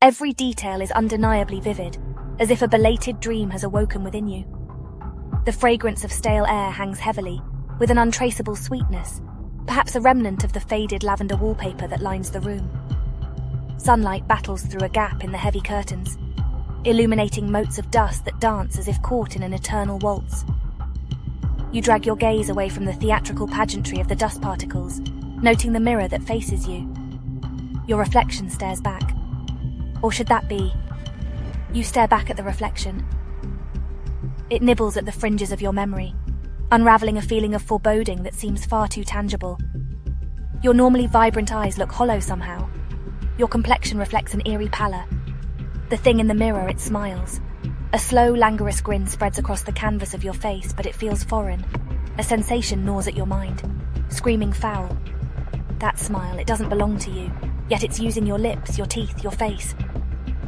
Every detail is undeniably vivid, as if a belated dream has awoken within you. The fragrance of stale air hangs heavily, with an untraceable sweetness, perhaps a remnant of the faded lavender wallpaper that lines the room. Sunlight battles through a gap in the heavy curtains, illuminating motes of dust that dance as if caught in an eternal waltz. You drag your gaze away from the theatrical pageantry of the dust particles, noting the mirror that faces you. Your reflection stares back. Or should that be, you stare back at the reflection. It nibbles at the fringes of your memory, unraveling a feeling of foreboding that seems far too tangible. Your normally vibrant eyes look hollow somehow. Your complexion reflects an eerie pallor. The thing in the mirror, it smiles. A slow, languorous grin spreads across the canvas of your face, but it feels foreign. A sensation gnaws at your mind, screaming foul. That smile, it doesn't belong to you, yet it's using your lips, your teeth, your face.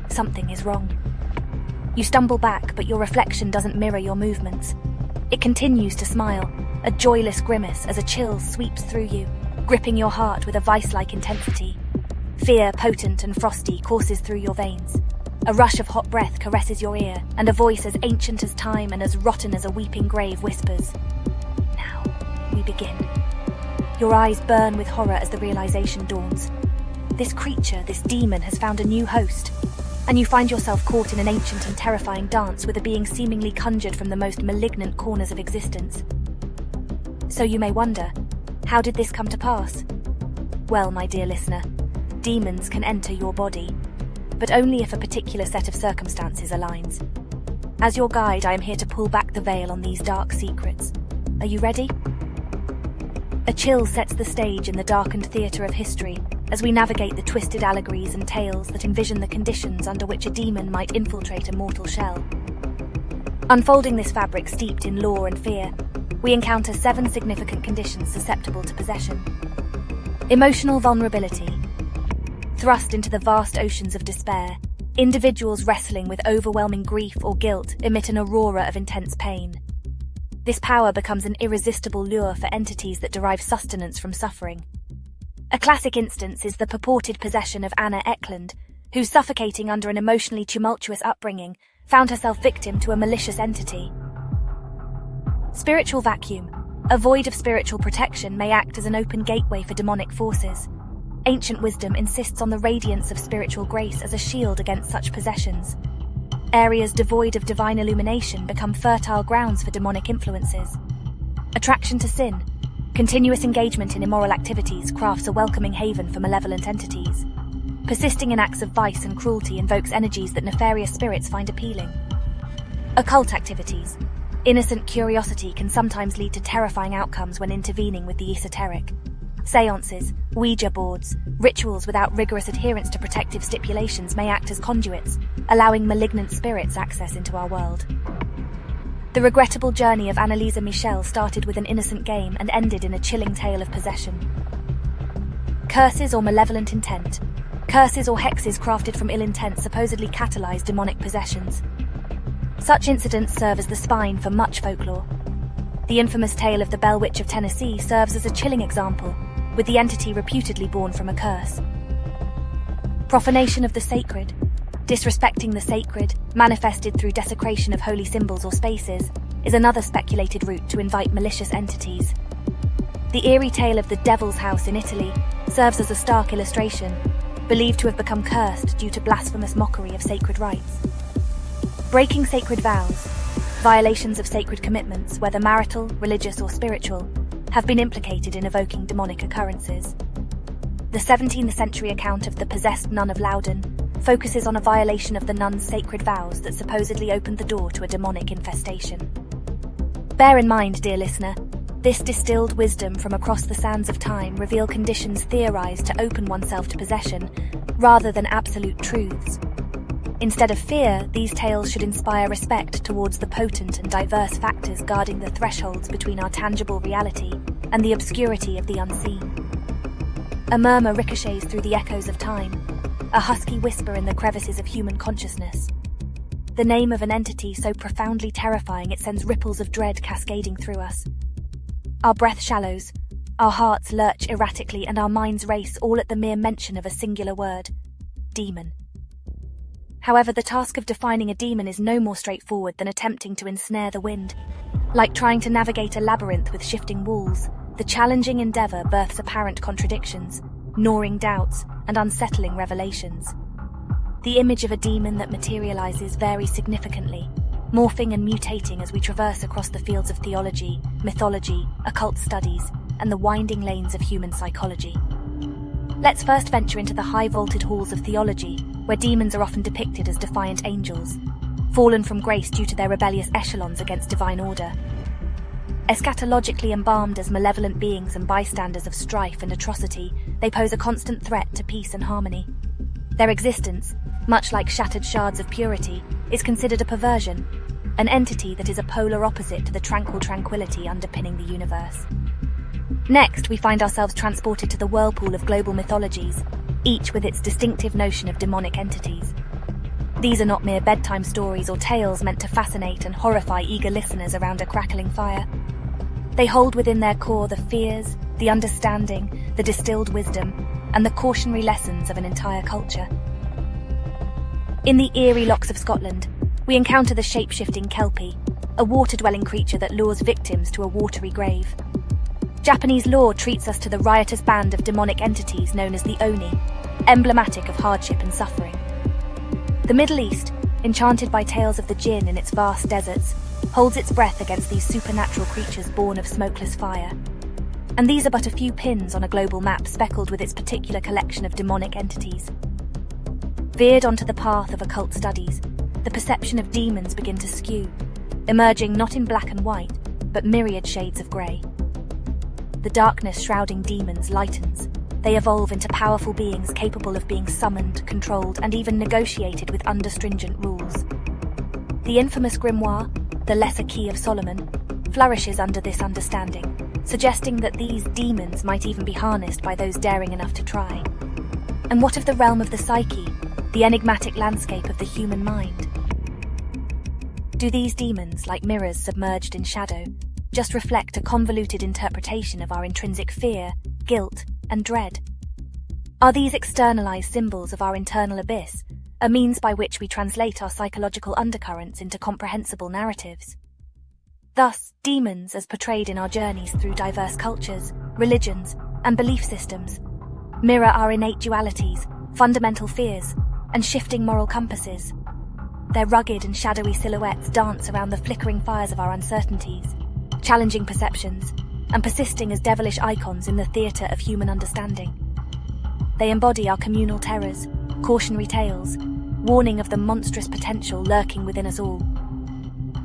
Something is wrong. You stumble back, but your reflection doesn't mirror your movements. It continues to smile, a joyless grimace as a chill sweeps through you, gripping your heart with a vice-like intensity. Fear, potent and frosty, courses through your veins. A rush of hot breath caresses your ear, and a voice as ancient as time and as rotten as a weeping grave whispers, "Now, we begin." Your eyes burn with horror as the realization dawns. This creature, this demon, has found a new host, and you find yourself caught in an ancient and terrifying dance with a being seemingly conjured from the most malignant corners of existence. So you may wonder, how did this come to pass? Well, my dear listener, demons can enter your body, but only if a particular set of circumstances aligns. As your guide, I am here to pull back the veil on these dark secrets. Are you ready? A chill sets the stage in the darkened theatre of history as we navigate the twisted allegories and tales that envision the conditions under which a demon might infiltrate a mortal shell. Unfolding this fabric steeped in lore and fear, we encounter 7 significant conditions susceptible to possession. Emotional vulnerability. Thrust into the vast oceans of despair, individuals wrestling with overwhelming grief or guilt emit an aurora of intense pain. This power becomes an irresistible lure for entities that derive sustenance from suffering. A classic instance is the purported possession of Anna Eklund, who, suffocating under an emotionally tumultuous upbringing, found herself victim to a malicious entity. Spiritual vacuum. A void of spiritual protection may act as an open gateway for demonic forces. Ancient wisdom insists on the radiance of spiritual grace as a shield against such possessions. Areas devoid of divine illumination become fertile grounds for demonic influences. Attraction to sin. Continuous engagement in immoral activities crafts a welcoming haven for malevolent entities. Persisting in acts of vice and cruelty invokes energies that nefarious spirits find appealing. Occult activities. Innocent curiosity can sometimes lead to terrifying outcomes when intervening with the esoteric. Seances, Ouija boards, rituals without rigorous adherence to protective stipulations may act as conduits, allowing malignant spirits access into our world. The regrettable journey of Annalisa Michel started with an innocent game and ended in a chilling tale of possession. Curses or malevolent intent. Curses or hexes crafted from ill intent supposedly catalyze demonic possessions. Such incidents serve as the spine for much folklore. The infamous tale of the Bell Witch of Tennessee serves as a chilling example, with the entity reputedly born from a curse. Profanation of the sacred. Disrespecting the sacred, manifested through desecration of holy symbols or spaces, is another speculated route to invite malicious entities. The eerie tale of the Devil's House in Italy serves as a stark illustration, believed to have become cursed due to blasphemous mockery of sacred rites. Breaking sacred vows. Violations of sacred commitments, whether marital, religious or spiritual, have been implicated in evoking demonic occurrences. The 17th century account of the possessed nun of Loudon focuses on a violation of the nun's sacred vows that supposedly opened the door to a demonic infestation. Bear in mind, dear listener, this distilled wisdom from across the sands of time reveal conditions theorized to open oneself to possession, rather than absolute truths. Instead of fear, these tales should inspire respect towards the potent and diverse factors guarding the thresholds between our tangible reality and the obscurity of the unseen. A murmur ricochets through the echoes of time, a husky whisper in the crevices of human consciousness. The name of an entity so profoundly terrifying it sends ripples of dread cascading through us. Our breath shallows, our hearts lurch erratically, and our minds race all at the mere mention of a singular word: demon. However, the task of defining a demon is no more straightforward than attempting to ensnare the wind. Like trying to navigate a labyrinth with shifting walls, the challenging endeavor births apparent contradictions, gnawing doubts, and unsettling revelations. The image of a demon that materializes varies significantly, morphing and mutating as we traverse across the fields of theology, mythology, occult studies, and the winding lanes of human psychology. Let's first venture into the high-vaulted halls of theology, where demons are often depicted as defiant angels, fallen from grace due to their rebellious echelons against divine order. Eschatologically embalmed as malevolent beings and bystanders of strife and atrocity, they pose a constant threat to peace and harmony. Their existence, much like shattered shards of purity, is considered a perversion, an entity that is a polar opposite to the tranquil tranquility underpinning the universe. Next, we find ourselves transported to the whirlpool of global mythologies, each with its distinctive notion of demonic entities. These are not mere bedtime stories or tales meant to fascinate and horrify eager listeners around a crackling fire. They hold within their core the fears, the understanding, the distilled wisdom, and the cautionary lessons of an entire culture. In the eerie lochs of Scotland, we encounter the shape-shifting Kelpie, a water-dwelling creature that lures victims to a watery grave. Japanese lore treats us to the riotous band of demonic entities known as the Oni, emblematic of hardship and suffering. The Middle East, enchanted by tales of the jinn in its vast deserts, holds its breath against these supernatural creatures born of smokeless fire. And these are but a few pins on a global map speckled with its particular collection of demonic entities. Veered onto the path of occult studies, the perception of demons begin to skew, emerging not in black and white, but myriad shades of grey. The darkness shrouding demons lightens. They evolve into powerful beings capable of being summoned, controlled, and even negotiated with under-stringent rules. The infamous grimoire, the Lesser Key of Solomon, flourishes under this understanding, suggesting that these demons might even be harnessed by those daring enough to try. And what of the realm of the psyche, the enigmatic landscape of the human mind? Do these demons, like mirrors submerged in shadow, just reflect a convoluted interpretation of our intrinsic fear, guilt, and dread? Are these externalized symbols of our internal abyss, a means by which we translate our psychological undercurrents into comprehensible narratives? Thus, demons, as portrayed in our journeys through diverse cultures, religions, and belief systems, mirror our innate dualities, fundamental fears, and shifting moral compasses. Their rugged and shadowy silhouettes dance around the flickering fires of our uncertainties, challenging perceptions, and persisting as devilish icons in the theatre of human understanding. They embody our communal terrors, cautionary tales, warning of the monstrous potential lurking within us all.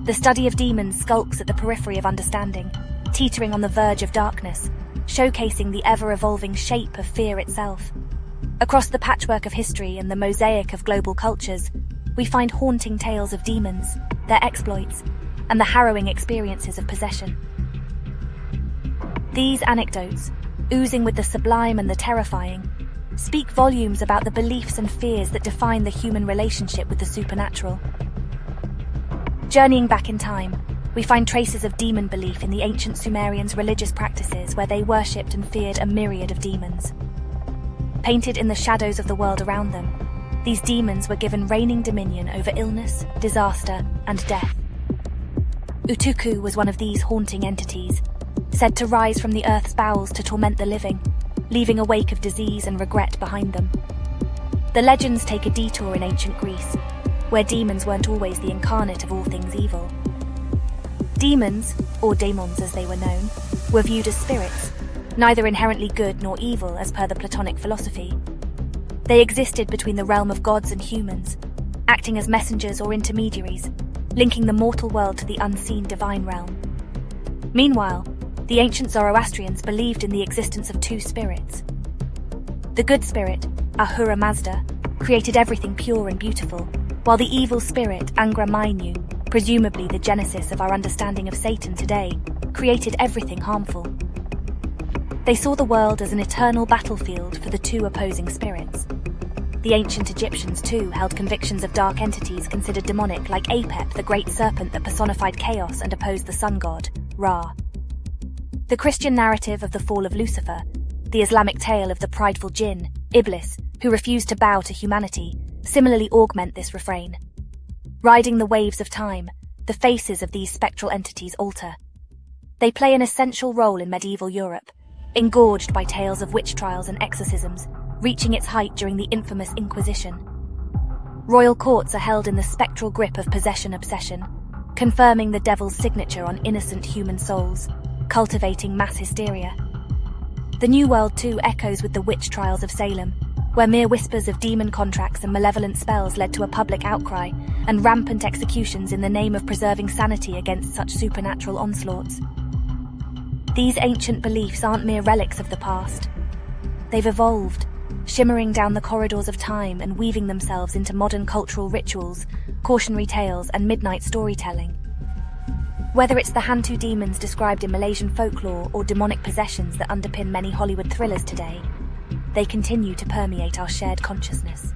The study of demons skulks at the periphery of understanding, teetering on the verge of darkness, showcasing the ever-evolving shape of fear itself. Across the patchwork of history and the mosaic of global cultures, we find haunting tales of demons, their exploits, and the harrowing experiences of possession. These anecdotes, oozing with the sublime and the terrifying, speak volumes about the beliefs and fears that define the human relationship with the supernatural. Journeying back in time, we find traces of demon belief in the ancient Sumerians' religious practices where they worshipped and feared a myriad of demons. Painted in the shadows of the world around them, these demons were given reigning dominion over illness, disaster, and death. Utuku was one of these haunting entities, said to rise from the earth's bowels to torment the living, leaving a wake of disease and regret behind them. The legends take a detour in ancient Greece, where demons weren't always the incarnate of all things evil. Demons, or daemons as they were known, were viewed as spirits, neither inherently good nor evil as per the Platonic philosophy. They existed between the realm of gods and humans, acting as messengers or intermediaries, linking the mortal world to the unseen divine realm. Meanwhile, the ancient Zoroastrians believed in the existence of two spirits. The good spirit, Ahura Mazda, created everything pure and beautiful, while the evil spirit, Angra Mainyu, presumably the genesis of our understanding of Satan today, created everything harmful. They saw the world as an eternal battlefield for the two opposing spirits. The ancient Egyptians, too, held convictions of dark entities considered demonic, like Apep, the great serpent that personified chaos and opposed the sun god, Ra. The Christian narrative of the fall of Lucifer, the Islamic tale of the prideful jinn, Iblis, who refused to bow to humanity, similarly augment this refrain. Riding the waves of time, the faces of these spectral entities alter. They play an essential role in medieval Europe, engorged by tales of witch trials and exorcisms, reaching its height during the infamous Inquisition. Royal courts are held in the spectral grip of possession-obsession, confirming the devil's signature on innocent human souls, cultivating mass hysteria. The New World too echoes with the witch trials of Salem, where mere whispers of demon contracts and malevolent spells led to a public outcry and rampant executions in the name of preserving sanity against such supernatural onslaughts. These ancient beliefs aren't mere relics of the past. They've evolved, shimmering down the corridors of time and weaving themselves into modern cultural rituals, cautionary tales, and midnight storytelling. Whether it's the Hantu demons described in Malaysian folklore or demonic possessions that underpin many Hollywood thrillers today, they continue to permeate our shared consciousness.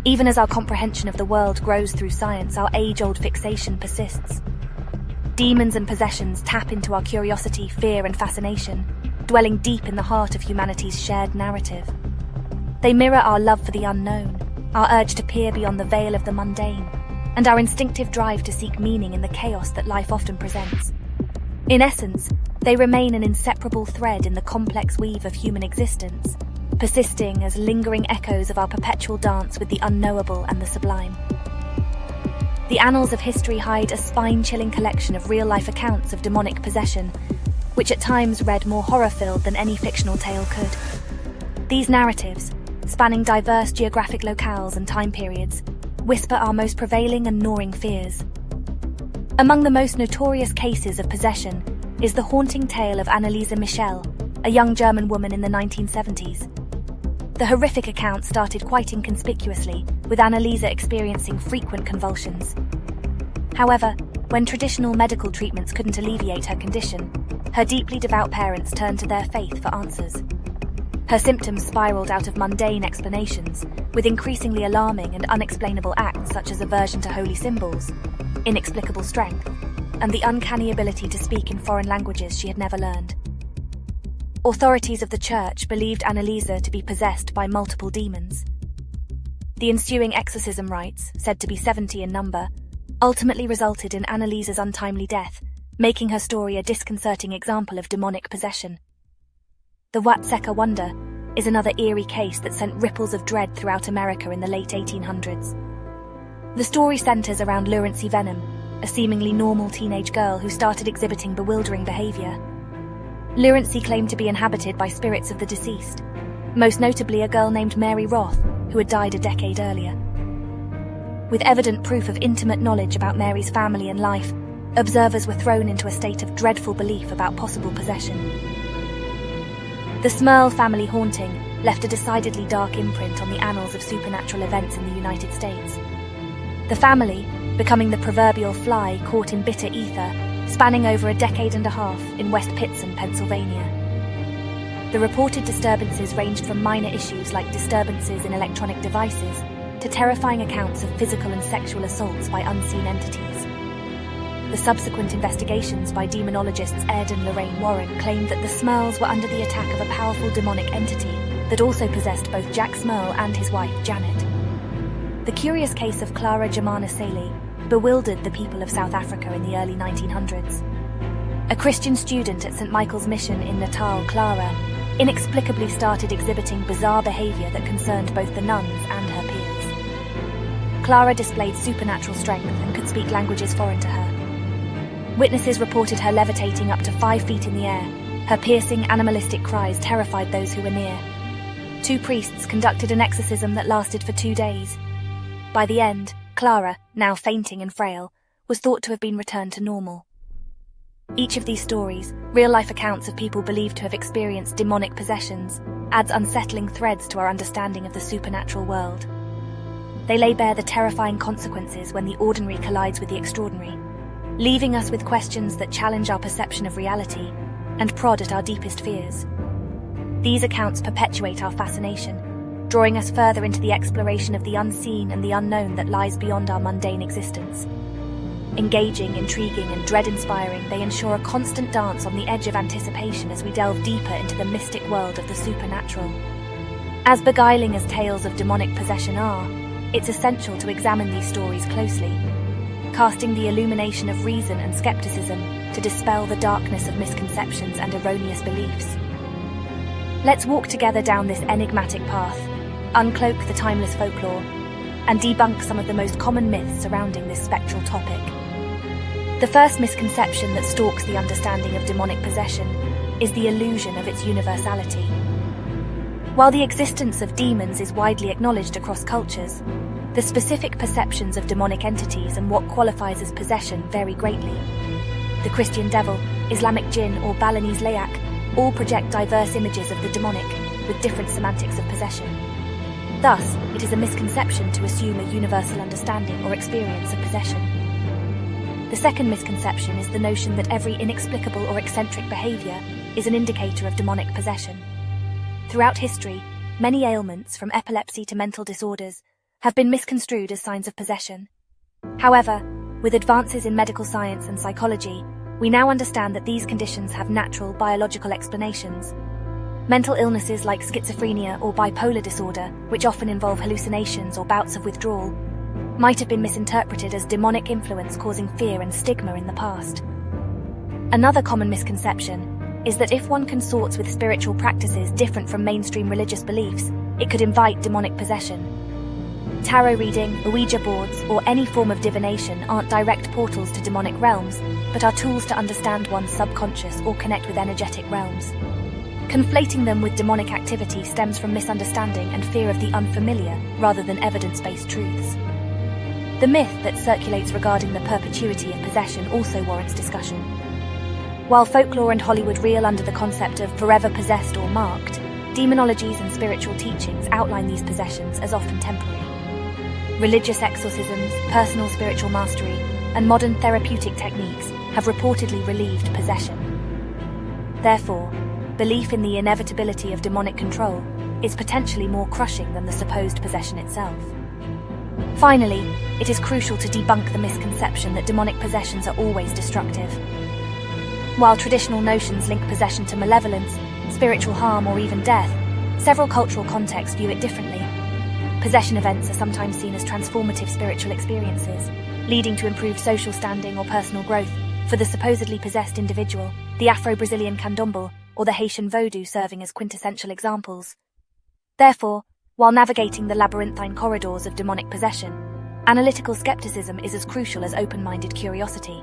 Even as our comprehension of the world grows through science, our age-old fixation persists. Demons and possessions tap into our curiosity, fear, and fascination, dwelling deep in the heart of humanity's shared narrative. They mirror our love for the unknown, our urge to peer beyond the veil of the mundane, and our instinctive drive to seek meaning in the chaos that life often presents. In essence, they remain an inseparable thread in the complex weave of human existence, persisting as lingering echoes of our perpetual dance with the unknowable and the sublime. The annals of history hide a spine-chilling collection of real-life accounts of demonic possession, which at times read more horror-filled than any fictional tale could. These narratives, spanning diverse geographic locales and time periods, whisper our most prevailing and gnawing fears. Among the most notorious cases of possession is the haunting tale of Anneliese Michel, a young German woman in the 1970s. The horrific account started quite inconspicuously, with Anneliese experiencing frequent convulsions. However, when traditional medical treatments couldn't alleviate her condition, her deeply devout parents turned to their faith for answers. Her symptoms spiraled out of mundane explanations, with increasingly alarming and unexplainable acts such as aversion to holy symbols, inexplicable strength, and the uncanny ability to speak in foreign languages she had never learned. Authorities of the church believed Anneliese to be possessed by multiple demons. The ensuing exorcism rites, said to be 70 in number, ultimately resulted in Anneliese's untimely death, making her story a disconcerting example of demonic possession. The Huatseca Wonder is another eerie case that sent ripples of dread throughout America in the late 1800s. The story centers around Lurancy Venom, a seemingly normal teenage girl who started exhibiting bewildering behavior. Lurancy claimed to be inhabited by spirits of the deceased, most notably a girl named Mary Roth, who had died a decade earlier. With evident proof of intimate knowledge about Mary's family and life, observers were thrown into a state of dreadful belief about possible possession. The Smurl family haunting left a decidedly dark imprint on the annals of supernatural events in the United States. The family, becoming the proverbial fly caught in bitter ether, spanning over a decade and a half in West Pittston, Pennsylvania. The reported disturbances ranged from minor issues like disturbances in electronic devices to terrifying accounts of physical and sexual assaults by unseen entities. The subsequent investigations by demonologists Ed and Lorraine Warren claimed that the Smurls were under the attack of a powerful demonic entity that also possessed both Jack Smurl and his wife, Janet. The curious case of Clara Jemana Saley bewildered the people of South Africa in the early 1900s. A Christian student at St. Michael's Mission in Natal, Clara, inexplicably started exhibiting bizarre behavior that concerned both the nuns and her peers. Clara displayed supernatural strength and could speak languages foreign to her. Witnesses reported her levitating up to 5 feet in the air. Her piercing, animalistic cries terrified those who were near. 2 priests conducted an exorcism that lasted for 2 days. By the end, Clara, now fainting and frail, was thought to have been returned to normal. Each of these stories, real-life accounts of people believed to have experienced demonic possessions, adds unsettling threads to our understanding of the supernatural world. They lay bare the terrifying consequences when the ordinary collides with the extraordinary, leaving us with questions that challenge our perception of reality and prod at our deepest fears. These accounts perpetuate our fascination, drawing us further into the exploration of the unseen and the unknown that lies beyond our mundane existence. Engaging, intriguing, and dread-inspiring, they ensure a constant dance on the edge of anticipation as we delve deeper into the mystic world of the supernatural. As beguiling as tales of demonic possession are, it's essential to examine these stories closely, casting the illumination of reason and skepticism to dispel the darkness of misconceptions and erroneous beliefs. Let's walk together down this enigmatic path, uncloak the timeless folklore, and debunk some of the most common myths surrounding this spectral topic. The first misconception that stalks the understanding of demonic possession is the illusion of its universality. While the existence of demons is widely acknowledged across cultures, the specific perceptions of demonic entities and what qualifies as possession vary greatly. The Christian devil, Islamic jinn, or Balinese layak all project diverse images of the demonic with different semantics of possession. Thus, it is a misconception to assume a universal understanding or experience of possession. The second misconception is the notion that every inexplicable or eccentric behavior is an indicator of demonic possession. Throughout history, many ailments, from epilepsy to mental disorders, have been misconstrued as signs of possession. However, with advances in medical science and psychology, we now understand that these conditions have natural biological explanations. Mental illnesses like schizophrenia or bipolar disorder, which often involve hallucinations or bouts of withdrawal, might have been misinterpreted as demonic influence causing fear and stigma in the past. Another common misconception is that if one consorts with spiritual practices different from mainstream religious beliefs, it could invite demonic possession. Tarot reading, Ouija boards, or any form of divination aren't direct portals to demonic realms, but are tools to understand one's subconscious or connect with energetic realms. Conflating them with demonic activity stems from misunderstanding and fear of the unfamiliar rather than evidence-based truths. The myth that circulates regarding the perpetuity of possession also warrants discussion. While folklore and Hollywood reel under the concept of forever possessed or marked, demonologies and spiritual teachings outline these possessions as often temporary. Religious exorcisms, personal spiritual mastery, and modern therapeutic techniques have reportedly relieved possession. Therefore, belief in the inevitability of demonic control is potentially more crushing than the supposed possession itself. Finally, it is crucial to debunk the misconception that demonic possessions are always destructive. While traditional notions link possession to malevolence, spiritual harm, or even death, several cultural contexts view it differently. Possession events are sometimes seen as transformative spiritual experiences, leading to improved social standing or personal growth for the supposedly possessed individual, the Afro-Brazilian candomblé or the Haitian voodoo serving as quintessential examples. Therefore, while navigating the labyrinthine corridors of demonic possession, analytical skepticism is as crucial as open-minded curiosity.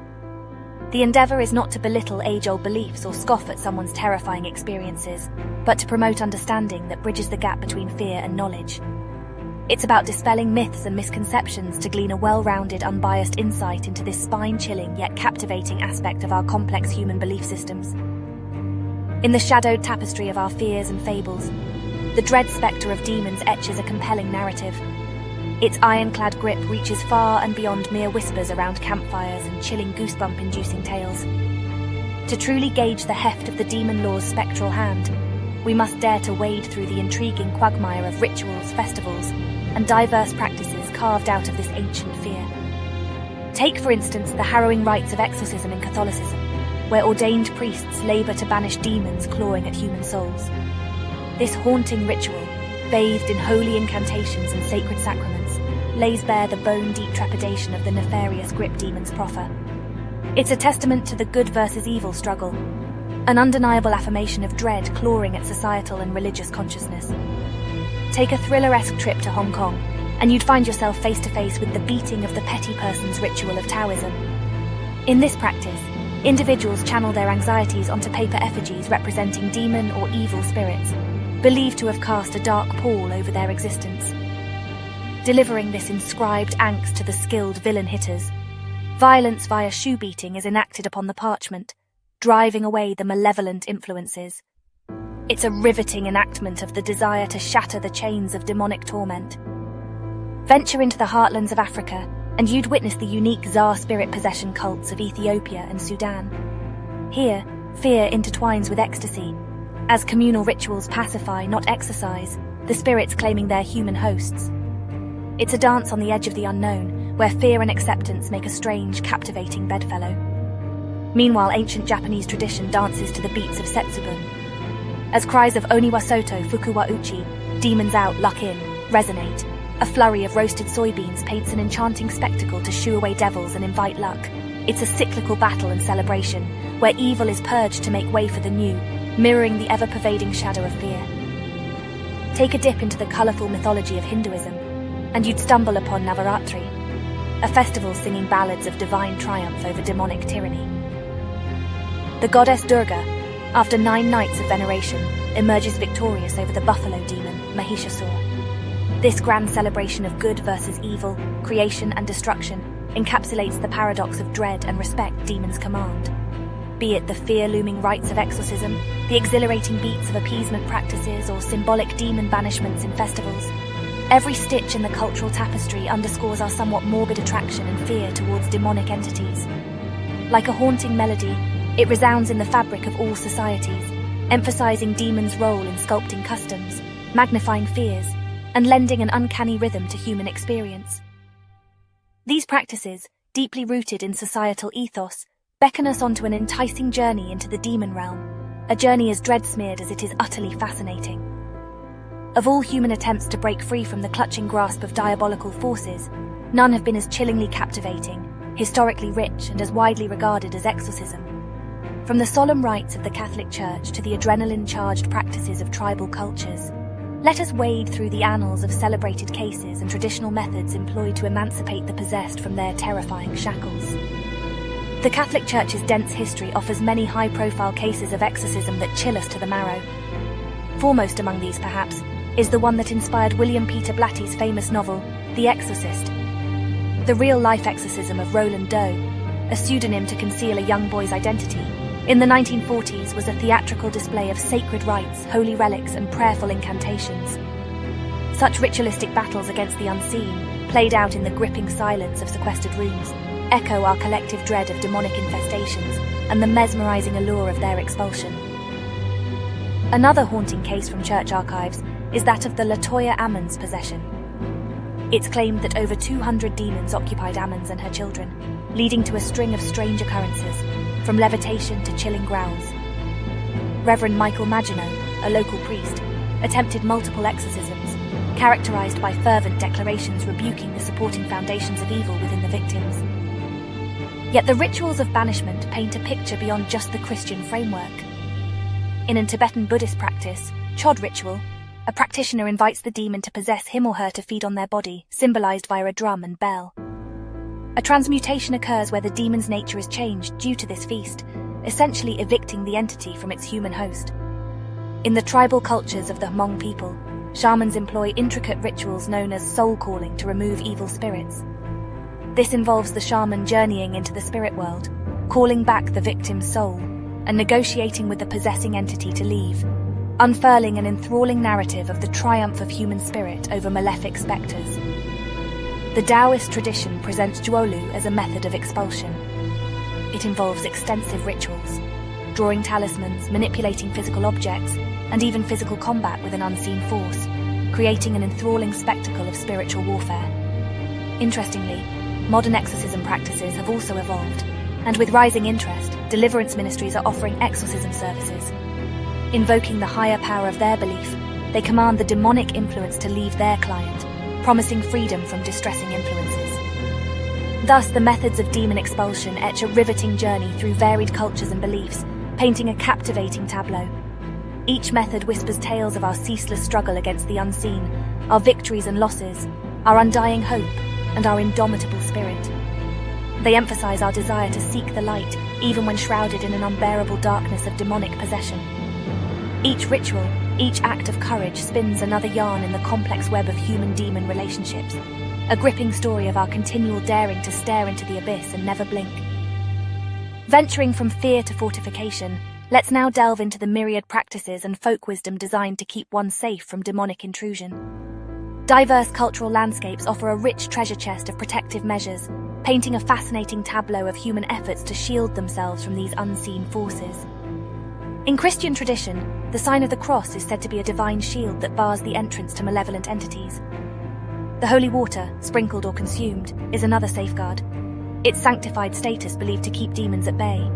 The endeavor is not to belittle age-old beliefs or scoff at someone's terrifying experiences, but to promote understanding that bridges the gap between fear and knowledge. It's about dispelling myths and misconceptions to glean a well-rounded, unbiased insight into this spine-chilling yet captivating aspect of our complex human belief systems. In the shadowed tapestry of our fears and fables, the dread spectre of demons etches a compelling narrative. Its ironclad grip reaches far and beyond mere whispers around campfires and chilling goosebump-inducing tales. To truly gauge the heft of the demon law's spectral hand, we must dare to wade through the intriguing quagmire of rituals, festivals, and diverse practices carved out of this ancient fear. Take, for instance, the harrowing rites of exorcism in Catholicism, where ordained priests labor to banish demons clawing at human souls. This haunting ritual, bathed in holy incantations and sacred sacraments, lays bare the bone-deep trepidation of the nefarious grip demons proffer. It's a testament to the good versus evil struggle, an undeniable affirmation of dread clawing at societal and religious consciousness. Take a thriller-esque trip to Hong Kong, and you'd find yourself face-to-face with the beating of the petty person's ritual of Taoism. In this practice, individuals channel their anxieties onto paper effigies representing demon or evil spirits, believed to have cast a dark pall over their existence. Delivering this inscribed angst to the skilled villain hitters, violence via shoe beating is enacted upon the parchment, driving away the malevolent influences. It's a riveting enactment of the desire to shatter the chains of demonic torment. Venture into the heartlands of Africa, and you'd witness the unique Tsar spirit possession cults of Ethiopia and Sudan. Here, fear intertwines with ecstasy. As communal rituals pacify, not exorcise, the spirits claiming their human hosts. It's a dance on the edge of the unknown, where fear and acceptance make a strange, captivating bedfellow. Meanwhile, ancient Japanese tradition dances to the beats of setsubun. As cries of Oniwa Soto, Fuku wa Uchi, demons out, luck in, resonate, A flurry of roasted soybeans paints an enchanting spectacle to shoo away devils and invite luck. It's a cyclical battle and celebration, where evil is purged to make way for the new, mirroring the ever-pervading shadow of fear. Take a dip into the colourful mythology of Hinduism, and you'd stumble upon Navaratri, a festival singing ballads of divine triumph over demonic tyranny. The goddess Durga, after 9 nights of veneration, emerges victorious over the buffalo demon, Mahishasur. This grand celebration of good versus evil, creation and destruction, encapsulates the paradox of dread and respect demons command. Be it the fear-looming rites of exorcism, the exhilarating beats of appeasement practices, or symbolic demon banishments in festivals, every stitch in the cultural tapestry underscores our somewhat morbid attraction and fear towards demonic entities. Like a haunting melody, it resounds in the fabric of all societies, emphasizing demons' role in sculpting customs, magnifying fears, and lending an uncanny rhythm to human experience. These practices, deeply rooted in societal ethos, beckon us onto an enticing journey into the demon realm, a journey as dread-smeared as it is utterly fascinating. Of all human attempts to break free from the clutching grasp of diabolical forces, none have been as chillingly captivating, historically rich, and as widely regarded as exorcism. From the solemn rites of the Catholic Church to the adrenaline-charged practices of tribal cultures, let us wade through the annals of celebrated cases and traditional methods employed to emancipate the possessed from their terrifying shackles. The Catholic Church's dense history offers many high-profile cases of exorcism that chill us to the marrow. Foremost among these, perhaps, is the one that inspired William Peter Blatty's famous novel, The Exorcist. The real-life exorcism of Roland Doe, a pseudonym to conceal a young boy's identity, in the 1940s was a theatrical display of sacred rites, holy relics, and prayerful incantations. Such ritualistic battles against the unseen, played out in the gripping silence of sequestered rooms, echo our collective dread of demonic infestations and the mesmerizing allure of their expulsion. Another haunting case from church archives is that of the Latoya Ammons possession. It's claimed that over 200 demons occupied Ammons and her children, leading to a string of strange occurrences, from levitation to chilling growls. Reverend Michael Maginot, a local priest, attempted multiple exorcisms, characterized by fervent declarations rebuking the supporting foundations of evil within the victims. Yet the rituals of banishment paint a picture beyond just the Christian framework. In a Tibetan Buddhist practice, chod ritual, a practitioner invites the demon to possess him or her to feed on their body, symbolized via a drum and bell. A transmutation occurs where the demon's nature is changed due to this feast, essentially evicting the entity from its human host. In the tribal cultures of the Hmong people, shamans employ intricate rituals known as soul calling to remove evil spirits. This involves the shaman journeying into the spirit world, calling back the victim's soul, and negotiating with the possessing entity to leave, unfurling an enthralling narrative of the triumph of human spirit over malefic spectres. The Taoist tradition presents Juolu as a method of expulsion. It involves extensive rituals, drawing talismans, manipulating physical objects, and even physical combat with an unseen force, creating an enthralling spectacle of spiritual warfare. Interestingly, modern exorcism practices have also evolved, and with rising interest, deliverance ministries are offering exorcism services. Invoking the higher power of their belief, they command the demonic influence to leave their client, promising freedom from distressing influences. Thus, the methods of demon expulsion etch a riveting journey through varied cultures and beliefs, painting a captivating tableau. Each method whispers tales of our ceaseless struggle against the unseen, our victories and losses, our undying hope, and our indomitable spirit. They emphasize our desire to seek the light, even when shrouded in an unbearable darkness of demonic possession. Each ritual, each act of courage spins another yarn in the complex web of human-demon relationships, a gripping story of our continual daring to stare into the abyss and never blink. Venturing from fear to fortification, let's now delve into the myriad practices and folk wisdom designed to keep one safe from demonic intrusion. Diverse cultural landscapes offer a rich treasure chest of protective measures, painting a fascinating tableau of human efforts to shield themselves from these unseen forces. In Christian tradition, the sign of the cross is said to be a divine shield that bars the entrance to malevolent entities. The holy water, sprinkled or consumed, is another safeguard, its sanctified status believed to keep demons at bay.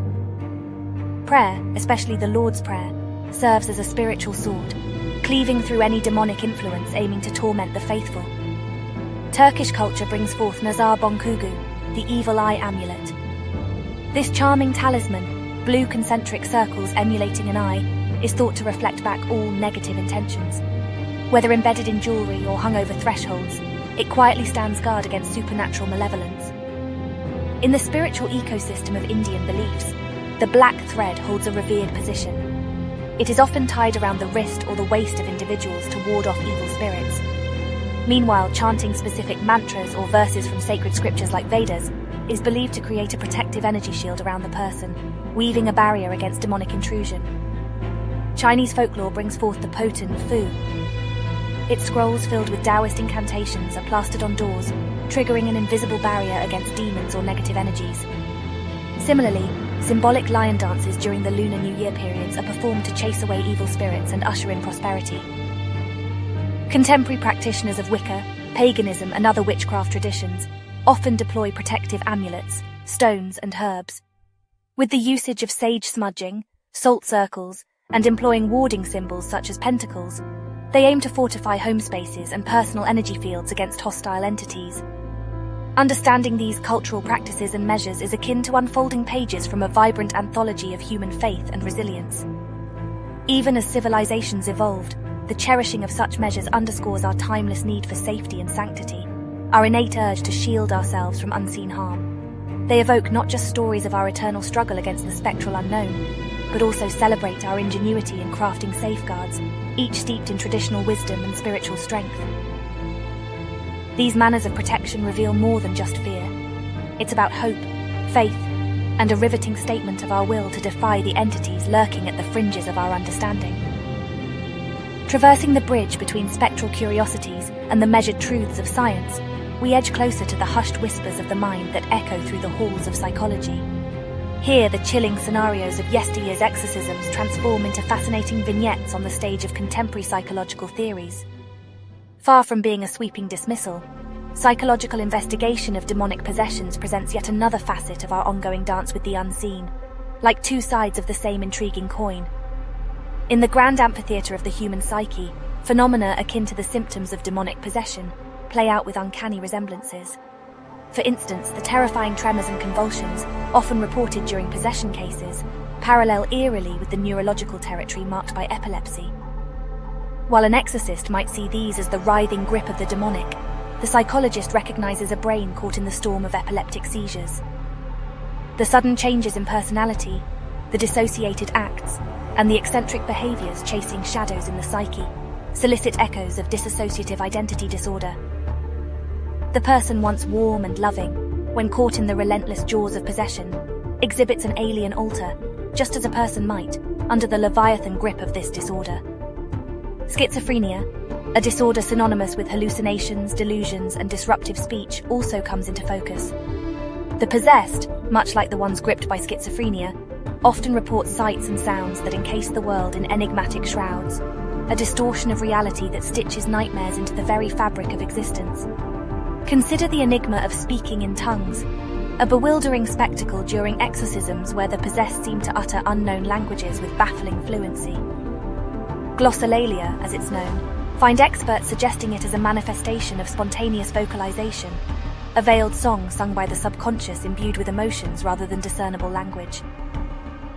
Prayer, especially the Lord's Prayer, serves as a spiritual sword, cleaving through any demonic influence aiming to torment the faithful. Turkish culture brings forth Nazar Bonkugu, the evil eye amulet. This charming talisman, blue concentric circles emulating an eye, is thought to reflect back all negative intentions. Whether embedded in jewelry or hung over thresholds, it quietly stands guard against supernatural malevolence. In the spiritual ecosystem of Indian beliefs, the black thread holds a revered position. It is often tied around the wrist or the waist of individuals to ward off evil spirits. Meanwhile, chanting specific mantras or verses from sacred scriptures like Vedas is believed to create a protective energy shield around the person, weaving a barrier against demonic intrusion. Chinese folklore brings forth the potent Fu. Its scrolls filled with Taoist incantations are plastered on doors, triggering an invisible barrier against demons or negative energies. Similarly, symbolic lion dances during the Lunar New Year periods are performed to chase away evil spirits and usher in prosperity. Contemporary practitioners of Wicca, paganism, and other witchcraft traditions often deploy protective amulets, stones, and herbs. With the usage of sage smudging, salt circles, and employing warding symbols such as pentacles, they aim to fortify home spaces and personal energy fields against hostile entities. Understanding these cultural practices and measures is akin to unfolding pages from a vibrant anthology of human faith and resilience. Even as civilizations evolved, the cherishing of such measures underscores our timeless need for safety and sanctity, our innate urge to shield ourselves from unseen harm. They evoke not just stories of our eternal struggle against the spectral unknown, but also celebrate our ingenuity in crafting safeguards, each steeped in traditional wisdom and spiritual strength. These manners of protection reveal more than just fear. It's about hope, faith, and a riveting statement of our will to defy the entities lurking at the fringes of our understanding. Traversing the bridge between spectral curiosities and the measured truths of science, we edge closer to the hushed whispers of the mind that echo through the halls of psychology. Here, the chilling scenarios of yesteryear's exorcisms transform into fascinating vignettes on the stage of contemporary psychological theories. Far from being a sweeping dismissal, psychological investigation of demonic possessions presents yet another facet of our ongoing dance with the unseen, like two sides of the same intriguing coin. In the grand amphitheatre of the human psyche, phenomena akin to the symptoms of demonic possession play out with uncanny resemblances. For instance, the terrifying tremors and convulsions, often reported during possession cases, parallel eerily with the neurological territory marked by epilepsy. While an exorcist might see these as the writhing grip of the demonic, the psychologist recognizes a brain caught in the storm of epileptic seizures. The sudden changes in personality, the dissociated acts, and the eccentric behaviors chasing shadows in the psyche solicit echoes of dissociative identity disorder. The person once warm and loving, when caught in the relentless jaws of possession, exhibits an alien alter, just as a person might, under the leviathan grip of this disorder. Schizophrenia, a disorder synonymous with hallucinations, delusions, and disruptive speech, also comes into focus. The possessed, much like the ones gripped by schizophrenia, often report sights and sounds that encase the world in enigmatic shrouds, a distortion of reality that stitches nightmares into the very fabric of existence. Consider the enigma of speaking in tongues, a bewildering spectacle during exorcisms where the possessed seem to utter unknown languages with baffling fluency. Glossolalia, as it's known, find experts suggesting it as a manifestation of spontaneous vocalization, a veiled song sung by the subconscious imbued with emotions rather than discernible language.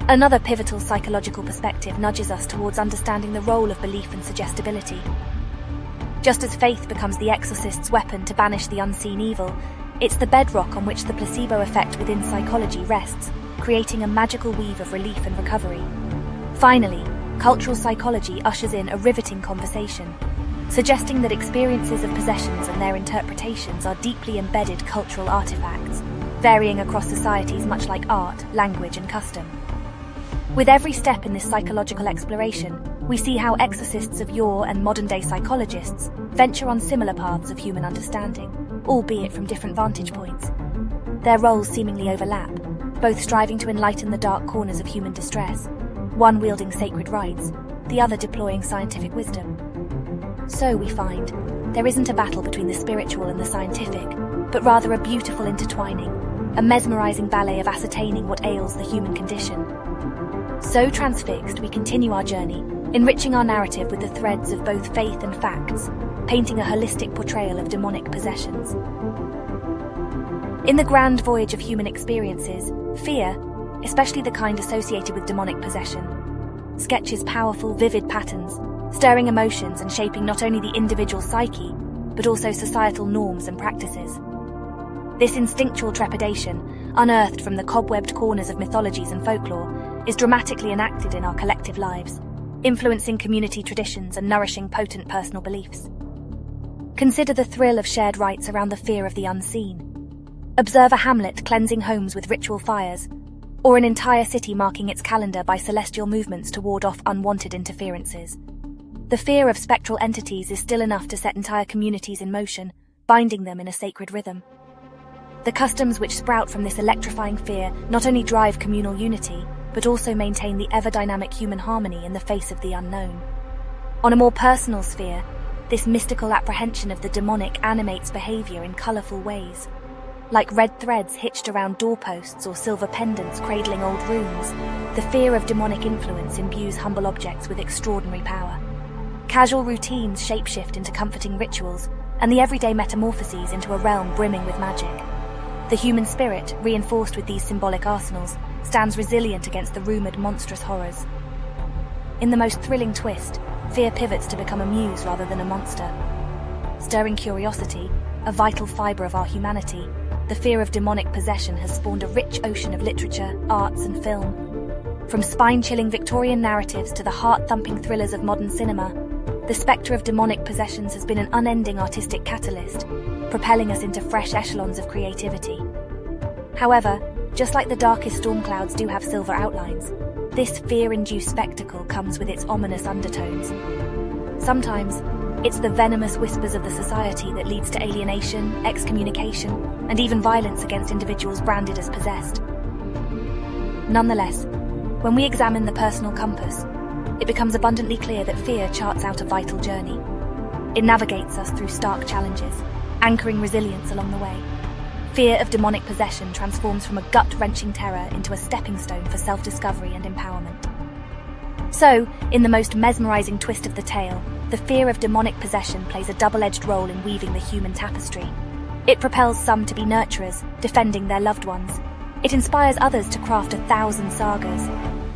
Another pivotal psychological perspective nudges us towards understanding the role of belief and suggestibility. Just as faith becomes the exorcist's weapon to banish the unseen evil, it's the bedrock on which the placebo effect within psychology rests, creating a magical weave of relief and recovery. Finally, cultural psychology ushers in a riveting conversation, suggesting that experiences of possessions and their interpretations are deeply embedded cultural artifacts, varying across societies much like art, language, and custom. With every step in this psychological exploration, we see how exorcists of yore and modern-day psychologists venture on similar paths of human understanding, albeit from different vantage points. Their roles seemingly overlap, both striving to enlighten the dark corners of human distress, one wielding sacred rites, the other deploying scientific wisdom. So we find, there isn't a battle between the spiritual and the scientific, but rather a beautiful intertwining, a mesmerizing ballet of ascertaining what ails the human condition. So transfixed, we continue our journey, enriching our narrative with the threads of both faith and facts, painting a holistic portrayal of demonic possessions. In the grand voyage of human experiences, fear, especially the kind associated with demonic possession, sketches powerful, vivid patterns, stirring emotions and shaping not only the individual psyche, but also societal norms and practices. This instinctual trepidation, unearthed from the cobwebbed corners of mythologies and folklore, is dramatically enacted in our collective lives, influencing community traditions and nourishing potent personal beliefs. Consider the thrill of shared rites around the fear of the unseen. Observe a hamlet cleansing homes with ritual fires, or an entire city marking its calendar by celestial movements to ward off unwanted interferences. The fear of spectral entities is still enough to set entire communities in motion, binding them in a sacred rhythm. The customs which sprout from this electrifying fear not only drive communal unity, but also maintain the ever-dynamic human harmony in the face of the unknown. On a more personal sphere, this mystical apprehension of the demonic animates behavior in colourful ways. Like red threads hitched around doorposts or silver pendants cradling old runes, the fear of demonic influence imbues humble objects with extraordinary power. Casual routines shapeshift into comforting rituals, and the everyday metamorphoses into a realm brimming with magic. The human spirit, reinforced with these symbolic arsenals, stands resilient against the rumoured monstrous horrors. In the most thrilling twist, fear pivots to become a muse rather than a monster. Stirring curiosity, a vital fibre of our humanity, the fear of demonic possession has spawned a rich ocean of literature, arts and film. From spine-chilling Victorian narratives to the heart-thumping thrillers of modern cinema, the spectre of demonic possessions has been an unending artistic catalyst, propelling us into fresh echelons of creativity. However, just like the darkest storm clouds do have silver outlines, this fear-induced spectacle comes with its ominous undertones. Sometimes, it's the venomous whispers of the society that leads to alienation, excommunication, and even violence against individuals branded as possessed. Nonetheless, when we examine the personal compass, it becomes abundantly clear that fear charts out a vital journey. It navigates us through stark challenges, anchoring resilience along the way. Fear of demonic possession transforms from a gut-wrenching terror into a stepping stone for self-discovery and empowerment. So, in the most mesmerizing twist of the tale, the fear of demonic possession plays a double-edged role in weaving the human tapestry. It propels some to be nurturers, defending their loved ones. It inspires others to craft 1,000 sagas.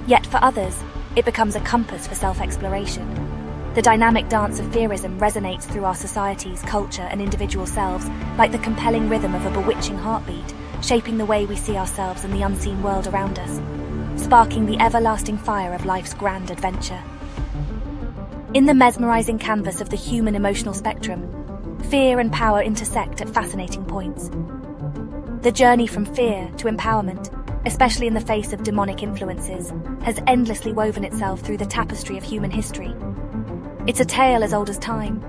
Yet for others, it becomes a compass for self-exploration. The dynamic dance of fearism resonates through our societies, culture, and individual selves, like the compelling rhythm of a bewitching heartbeat, shaping the way we see ourselves and the unseen world around us, sparking the everlasting fire of life's grand adventure. In the mesmerizing canvas of the human emotional spectrum, fear and power intersect at fascinating points. The journey from fear to empowerment, especially in the face of demonic influences, has endlessly woven itself through the tapestry of human history. It's a tale as old as time,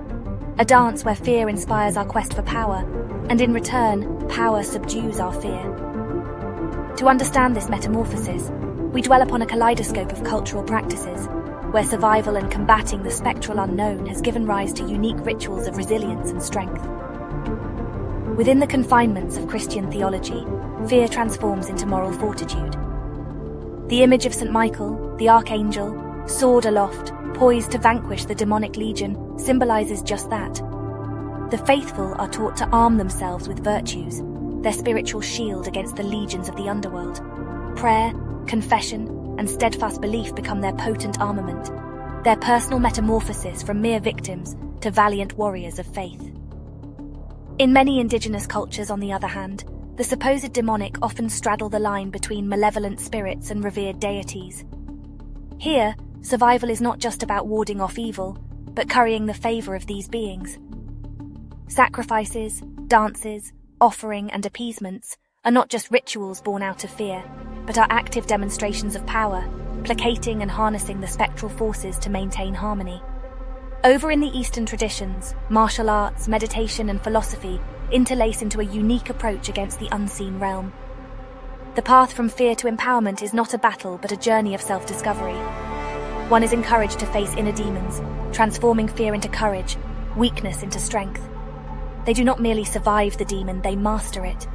a dance where fear inspires our quest for power, and in return, power subdues our fear. To understand this metamorphosis, we dwell upon a kaleidoscope of cultural practices, where survival and combating the spectral unknown has given rise to unique rituals of resilience and strength. Within the confinements of Christian theology, fear transforms into moral fortitude. The image of St. Michael, the archangel, sword aloft, poised to vanquish the demonic legion, symbolizes just that. The faithful are taught to arm themselves with virtues, their spiritual shield against the legions of the underworld. Prayer, confession, and steadfast belief become their potent armament, their personal metamorphosis from mere victims to valiant warriors of faith. In many indigenous cultures, on the other hand, the supposed demonic often straddle the line between malevolent spirits and revered deities. Here, survival is not just about warding off evil, but currying the favor of these beings. Sacrifices, dances, offering, and appeasements are not just rituals born out of fear, but are active demonstrations of power, placating and harnessing the spectral forces to maintain harmony. Over in the Eastern traditions, martial arts, meditation, and philosophy interlace into a unique approach against the unseen realm. The path from fear to empowerment is not a battle, but a journey of self-discovery. One is encouraged to face inner demons, transforming fear into courage, weakness into strength. They do not merely survive the demon, they master it.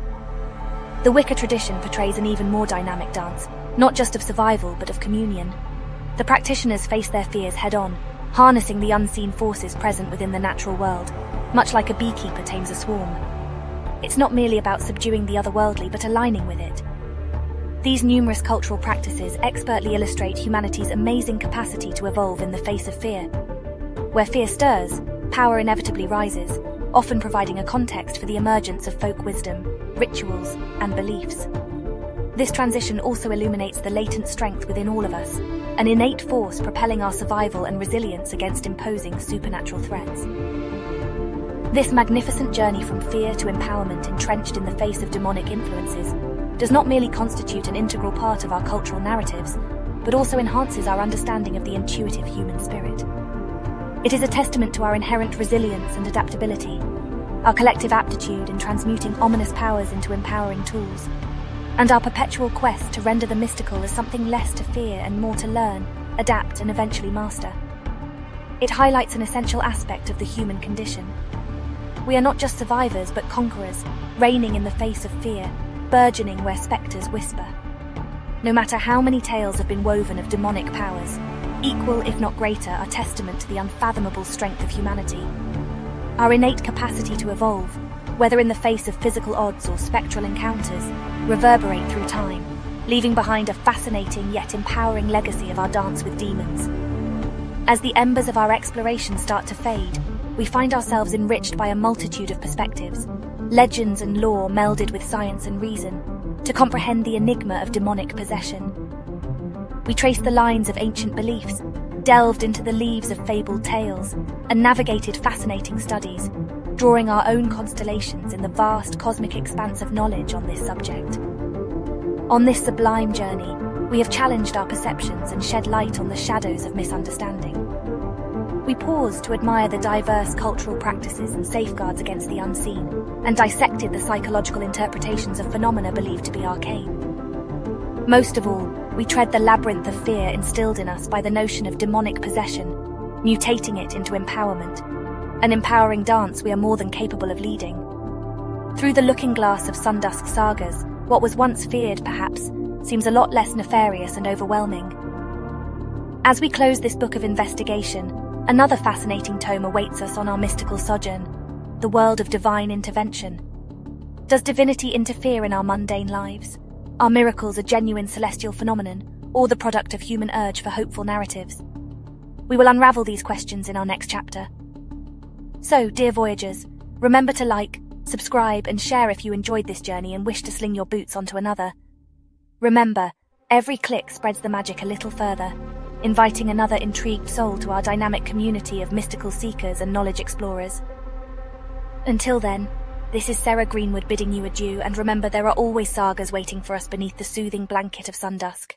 The Wicca tradition portrays an even more dynamic dance, not just of survival, but of communion. The practitioners face their fears head-on, harnessing the unseen forces present within the natural world, much like a beekeeper tames a swarm. It's not merely about subduing the otherworldly, but aligning with it. These numerous cultural practices expertly illustrate humanity's amazing capacity to evolve in the face of fear. Where fear stirs, power inevitably rises, often providing a context for the emergence of folk wisdom, rituals, and beliefs. This transition also illuminates the latent strength within all of us, an innate force propelling our survival and resilience against imposing supernatural threats. This magnificent journey from fear to empowerment entrenched in the face of demonic influences does not merely constitute an integral part of our cultural narratives, but also enhances our understanding of the intuitive human spirit. It is a testament to our inherent resilience and adaptability, our collective aptitude in transmuting ominous powers into empowering tools, and our perpetual quest to render the mystical as something less to fear and more to learn, adapt, and eventually master. It highlights an essential aspect of the human condition. We are not just survivors, but conquerors, reigning in the face of fear, burgeoning where spectres whisper. No matter how many tales have been woven of demonic powers, equal if not greater are testament to the unfathomable strength of humanity. Our innate capacity to evolve, whether in the face of physical odds or spectral encounters, reverberate through time, leaving behind a fascinating yet empowering legacy of our dance with demons. As the embers of our exploration start to fade, we find ourselves enriched by a multitude of perspectives, legends and lore melded with science and reason, to comprehend the enigma of demonic possession. We trace the lines of ancient beliefs, delved into the leaves of fabled tales, and navigated fascinating studies, drawing our own constellations in the vast cosmic expanse of knowledge on this subject. On this sublime journey, we have challenged our perceptions and shed light on the shadows of misunderstanding. We pause to admire the diverse cultural practices and safeguards against the unseen, and dissected the psychological interpretations of phenomena believed to be arcane. Most of all, we tread the labyrinth of fear instilled in us by the notion of demonic possession, mutating it into empowerment, an empowering dance we are more than capable of leading. Through the looking glass of Sundusk sagas, what was once feared, perhaps, seems a lot less nefarious and overwhelming. As we close this book of investigation, another fascinating tome awaits us on our mystical sojourn, the world of divine intervention. Does divinity interfere in our mundane lives? Are miracles a genuine celestial phenomenon, or the product of human urge for hopeful narratives? We will unravel these questions in our next chapter. So, dear voyagers, remember to like, subscribe, and share if you enjoyed this journey and wish to sling your boots onto another. Remember, every click spreads the magic a little further, inviting another intrigued soul to our dynamic community of mystical seekers and knowledge explorers. Until then, this is Sarah Greenwood bidding you adieu, and remember there are always sagas waiting for us beneath the soothing blanket of Sundusk.